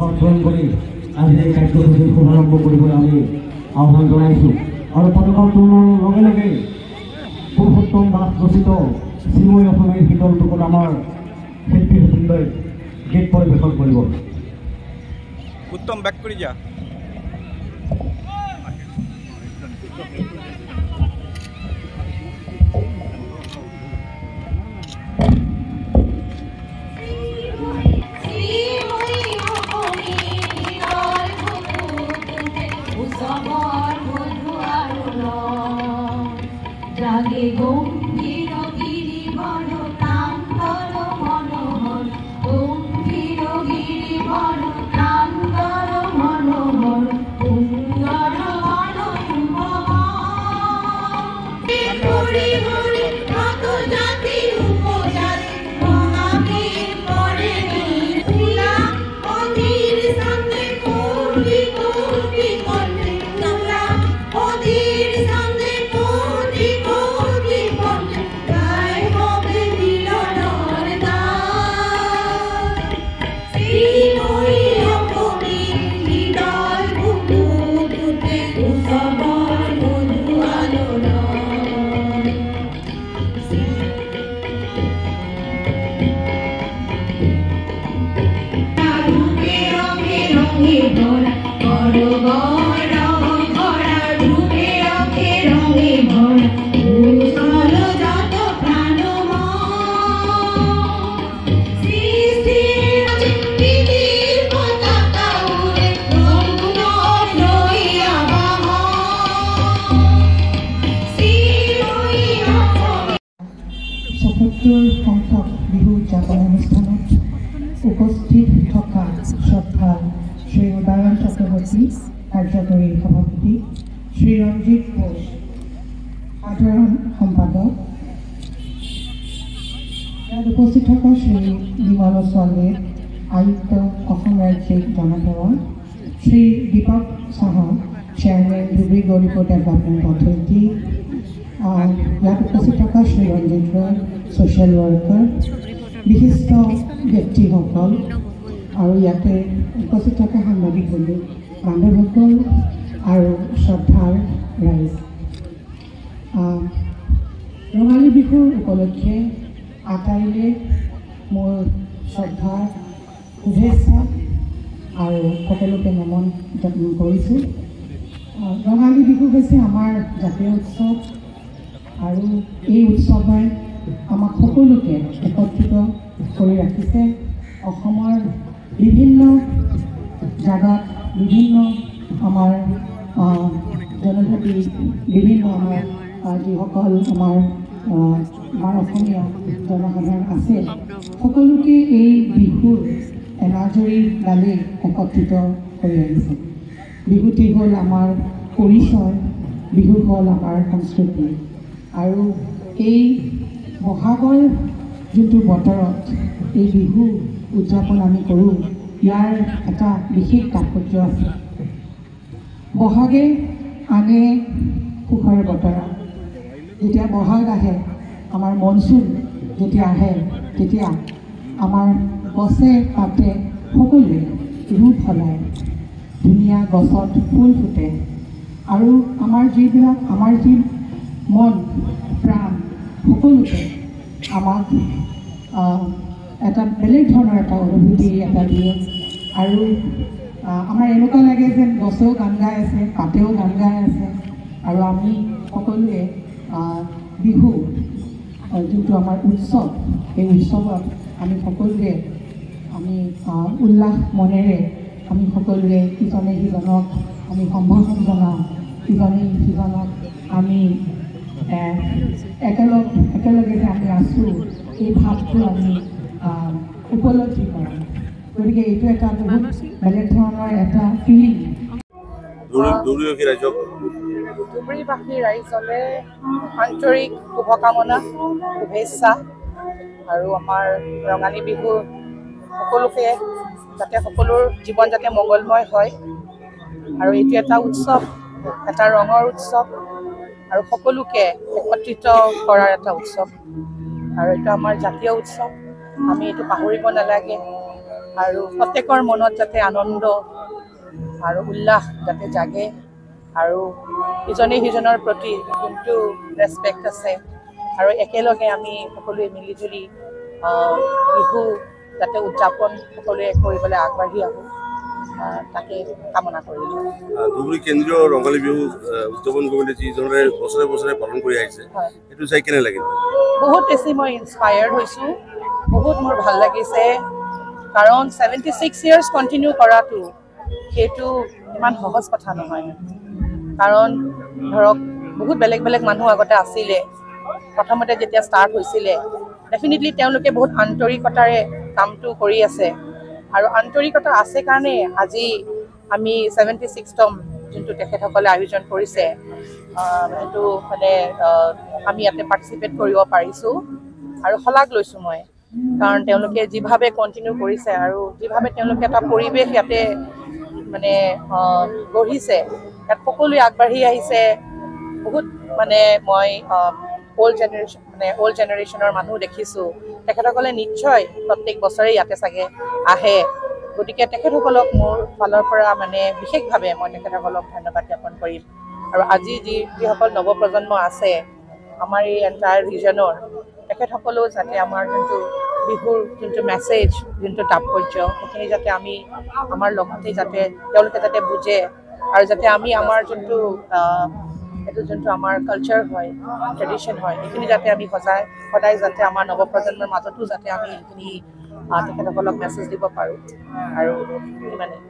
অধ্যয়ন কৰি আজি এই কাৰ্যসূচী শুভাৰম্ভ কৰিবলৈ আমি আহ্বান জনাইছোঁ আৰু পতাকা উত্তোলনৰ লগে লগে পুৰুষোত্তম দাস ৰচিত শ্ৰীময়ী অসমীয়া শীতল টুকুৰ আমাৰ শিল্পী সুন্দৰ গীত পৰিৱেশন কৰিব। উত্তম ব্যাক কৰি যা সংখ্যক বিহু উদযাপন অনুষ্ঠানত উপস্থিত থকা শ্ৰদ্ধাল শ্ৰী উদয়ন চক্ৰৱৰ্তী কাৰ্যকৰী সভাপতি, শ্ৰী ৰঞ্জিত ঘোষ সাধাৰণ সম্পাদক, ইয়াত উপস্থিত থকা শ্ৰী বিমল স্বামী আয়ুক্ত অসম ৰাজ্যিক জনসেৱা, Shri Dipak Saha chairman Dhubri Gauripur development authority, ইয়াত উপস্থিত থকা শ্ৰী ৰঞ্জিত ৰয় ছ'চিয়েল ৱৰ্কাৰ, বিশিষ্ট ব্যক্তিসকল আৰু ইয়াতে উপস্থিত থকা সাংবাদিক বন্ধু বান্ধৱসকল আৰু শ্ৰদ্ধাৰ ৰাইজ, ৰঙালী বিহুৰ উপলক্ষে আটাইলৈ মোৰ শ্ৰদ্ধাৰ শুভেচ্ছা আৰু সকলোকে নমন জ্ঞাপন কৰিছোঁ। ৰঙালী বিহু হৈছে আমাৰ জাতীয় উৎসৱ আৰু এই উৎসৱে আমাক সকলোকে একত্ৰিত কৰি ৰাখিছে। অসমৰ বিভিন্ন জাগাত বিভিন্ন আমাৰ জনজাতি, বিভিন্ন আমাৰ যিসকল আমাৰ অসমীয়া জনসাধাৰণ আছে, সকলোকে এই বিহুৰ এনাজৰী ডালি একত্ৰিত কৰি আহিছে। বিহুটি হ'ল আমাৰ পৰিচয়, বিহু হ'ল আমাৰ সংস্কৃতি আৰু এই বহাগৰ যোনটো বতৰত এই বিহু উদযাপন আমি কৰোঁ, ইয়াৰ এটা বিশেষ তাৎপৰ্য আছে। বহাগে আনে সুখৰ বতৰা, যেতিয়া বহাগ আহে, আমাৰ মনচুন যেতিয়া আহে, তেতিয়া আমাৰ গছে পাতে সকলোৱে ৰূপ সলায়, ধুনীয়া গছত ফুল ফুটে আৰু আমাৰ যিবিলাক আমাৰ যি মন প্ৰাণ সকলোকে আমাক এটা বেলেগ ধৰণৰ এটা অনুভূতি এটা দিয়ে আৰু আমাৰ এনেকুৱা লাগে যেন গছেও গান গাই আছে, পাতেও গান গাই আছে আৰু আমি সকলোৱে বিহু যোনটো আমাৰ উৎসৱ, এই উৎসৱত আমি সকলোৱে আমি উল্লাস মনেৰে আমি সকলোৱে ইজনে সিজনক আমি সম্ভাষণ জনাওঁ, ইজনে সিজনক আমি একেলগে যে আমি আছোঁ এই ভাৱটো আমি উপলব্ধি কৰোঁ। গতিকে এইটো এটা বহুত বেলেগ ধৰণৰ এটা ফিলিং। ধুবুৰীবাসী ৰাইজলে আন্তৰিক শুভকামনা, শুভেচ্ছা আৰু আমাৰ ৰঙালী বিহু সকলোকে যাতে সকলোৰ জীৱন যাতে মংগলময় হয় আৰু এইটো এটা উৎসৱ, এটা ৰঙৰ উৎসৱ আৰু সকলোকে একত্ৰিত কৰাৰ এটা উৎসৱ আৰু এইটো আমাৰ জাতীয় উৎসৱ। আমি এইটো পাহৰিব নালাগে আৰু প্ৰত্যেকৰ মনত যাতে আনন্দ আৰু উল্লাস যাতে জাগে আৰু ইজনে সিজনৰ প্ৰতি যোনটো ৰেচপেক্ট আছে আৰু একেলগে আমি সকলোৱে মিলিজুলি বিহু যাতে উদযাপন সকলোৱে কৰিবলৈ আগবাঢ়ি আহোঁ তাকে কামনা কৰিলোঁ। ধুবুৰী কেন্দ্ৰীয় ৰঙালী বিহু উদযাপন কৰিবলৈ যিজনে বছৰে বছৰে পালন কৰি আহিছে সেইটো চাই কেনে লাগিল? বহুত বেছি মই ইনস্পায়াৰ্ড হৈছোঁ, বহুত মোৰ ভাল লাগিছে, কাৰণ 76 years কণ্টিনিউ কৰাটো সেইটো ইমান সহজ কথা নহয়। কাৰণ ধৰক বহুত বেলেগ বেলেগ মানুহ আগতে আছিলে, প্ৰথমতে যেতিয়া ষ্টাৰ্ট হৈছিলে ডেফিনেটলি তেওঁলোকে বহুত আন্তৰিকতাৰে কামটো কৰি আছে আৰু আন্তৰিকতা আছে কাৰণে আজি আমি 76তম যোনটো তেখেতসকলে আয়োজন কৰিছে সেইটো মানে আমি ইয়াতে পাৰ্টিচিপেট কৰিব পাৰিছোঁ আৰু শলাগ লৈছোঁ মই, কাৰণ তেওঁলোকে যিভাৱে কণ্টিনিউ কৰিছে আৰু যিভাৱে তেওঁলোকে এটা পৰিৱেশ ইয়াতে মানে গঢ়িছে, ইয়াত সকলোৱে আগবাঢ়ি আহিছে। বহুত মানে মই অল্ড জেনেৰেশ্যনৰ মানুহ দেখিছোঁ, তেখেতসকলে নিশ্চয় প্ৰত্যেক বছৰে ইয়াতে চাগে আহে। গতিকে তেখেতসকলক মোৰ ফালৰ পৰা মানে বিশেষভাৱে মই তেখেতসকলক ধন্যবাদ জ্ঞাপন কৰিম। আৰু আজি যিসকল নৱপ্ৰজন্ম আছে আমাৰ এই এণ্টায়াৰ ৰিজনৰ, তেখেতসকলেও যাতে আমাৰ যোনটো বিহুৰ যোনটো মেছেজ, যোনটো তাৎপৰ্য সেইখিনি যাতে আমি আমাৰ লগতে যাতে তেওঁলোকে যাতে বুজে আৰু যাতে আমি আমাৰ যোনটো এইটো যোনটো আমাৰ কালচাৰ হয়, ট্ৰেডিশ্যন হয়, সেইখিনি যাতে আমি সদায় যাতে আমাৰ নৱপ্ৰজন্মৰ মাজতো যাতে আমি সেইখিনি তেখেতসকলক মেছেজ দিব পাৰোঁ আৰু ইমানেই।